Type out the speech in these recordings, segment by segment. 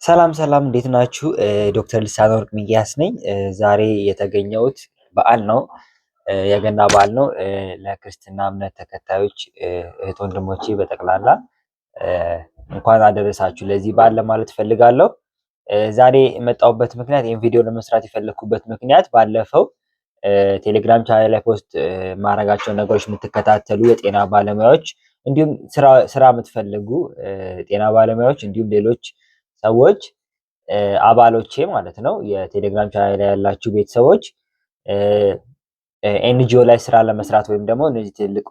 ሰላም ሰላም እንዴት ናችሁ? ዶክተር ልሳነ ወርቅ ሚኪያስ ነኝ። ዛሬ የተገኘሁት በዓል ነው፣ የገና በዓል ነው። ለክርስትና እምነት ተከታዮች እህት ወንድሞቼ በጠቅላላ እንኳን አደረሳችሁ ለዚህ በዓል ለማለት ፈልጋለሁ። ዛሬ የመጣሁበት ምክንያት ይህን ቪዲዮ ለመስራት የፈለግኩበት ምክንያት ባለፈው ቴሌግራም ቻናል ላይ ፖስት ማድረጋቸው ነገሮች የምትከታተሉ የጤና ባለሙያዎች እንዲሁም ስራ የምትፈልጉ ጤና ባለሙያዎች እንዲሁም ሌሎች ሰዎች አባሎቼ ማለት ነው የቴሌግራም ቻናል ላይ ያላችሁ ቤተሰቦች ኤንጂኦ ላይ ስራ ለመስራት ወይም ደግሞ እነዚህ ትልቅ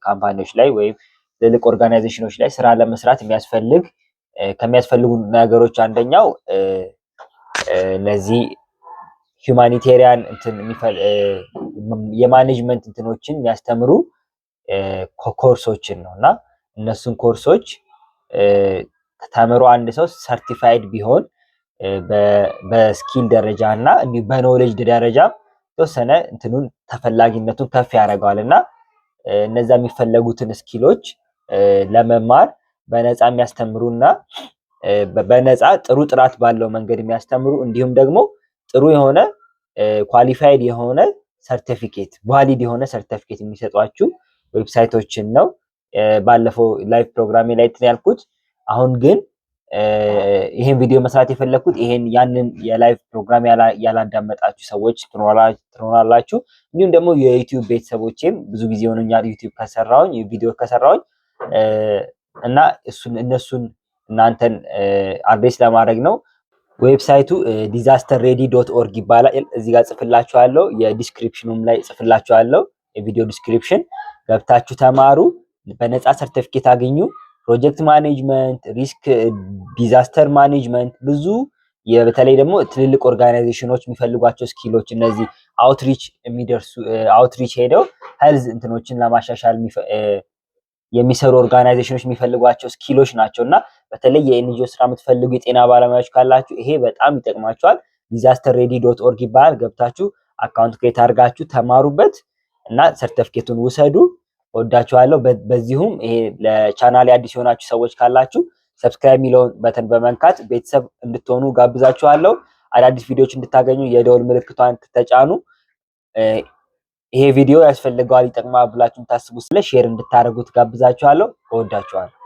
ካምፓኒዎች ላይ ወይም ትልቅ ኦርጋናይዜሽኖች ላይ ስራ ለመስራት ከሚያስፈልጉ ነገሮች አንደኛው እነዚህ ሁማኒቴሪያን የማኔጅመንት እንትኖችን የሚያስተምሩ ኮርሶችን ነው እና እነሱን ኮርሶች ተምሮ አንድ ሰው ሰርቲፋይድ ቢሆን በስኪል ደረጃ እና እንዲሁ በኖሌጅ ደረጃ የተወሰነ እንትኑን ተፈላጊነቱን ከፍ ያደርገዋል እና እነዛ የሚፈለጉትን ስኪሎች ለመማር በነፃ የሚያስተምሩና በነፃ ጥሩ ጥራት ባለው መንገድ የሚያስተምሩ እንዲሁም ደግሞ ጥሩ የሆነ ኳሊፋይድ የሆነ ሰርቲፊኬት ቫሊድ የሆነ ሰርቲፊኬት የሚሰጧችሁ ዌብሳይቶችን ነው። ባለፈው ላይቭ ፕሮግራሜ ላይ ያልኩት። አሁን ግን ይሄን ቪዲዮ መስራት የፈለኩት ያንን የላይቭ ፕሮግራም ያላዳመጣችሁ ሰዎች ትኖራላችሁ። እንዲሁም ደግሞ የዩቲዩብ ቤተሰቦቼም ብዙ ጊዜ ሆኖኛል ዩቲዩብ ከሰራሁኝ ቪዲዮ ከሰራሁኝ እና እነሱን እናንተን አድሬስ ለማድረግ ነው። ዌብሳይቱ disasterready.org ይባላል። እዚህ ጋር ጽፍላችኋለሁ፣ የዲስክሪፕሽኑም ላይ ጽፍላችኋለሁ። የቪዲዮ ዲስክሪፕሽን ገብታችሁ ተማሩ፣ በነፃ ሰርቲፊኬት አገኙ። ፕሮጀክት ማኔጅመንት፣ ሪስክ ዲዛስተር ማኔጅመንት ብዙ በተለይ ደግሞ ትልልቅ ኦርጋናይዜሽኖች የሚፈልጓቸው ስኪሎች እነዚህ አውትሪች ሄደው ሄልዝ እንትኖችን ለማሻሻል የሚሰሩ ኦርጋናይዜሽኖች የሚፈልጓቸው ስኪሎች ናቸው እና በተለይ የኤንጂኦ ስራ የምትፈልጉ የጤና ባለሙያዎች ካላችሁ ይሄ በጣም ይጠቅማችኋል። disasterready.org ይባላል። ገብታችሁ አካውንት ክሬት አድርጋችሁ ተማሩበት እና ሰርቲፊኬቱን ውሰዱ። ወዳችኋለሁ። በዚሁም ይሄ ለቻናሌ አዲስ የሆናችሁ ሰዎች ካላችሁ ሰብስክራይብ የሚለውን በተን በመንካት ቤተሰብ እንድትሆኑ ጋብዛችኋለሁ። አዳዲስ ቪዲዮዎች እንድታገኙ የደወል ምልክቷን ተጫኑ። ይሄ ቪዲዮ ያስፈልገዋል ይጠቅማል ብላችሁ ታስቡ ስለ ሼር እንድታደርጉት ጋብዛችኋለሁ። ወዳችኋለሁ።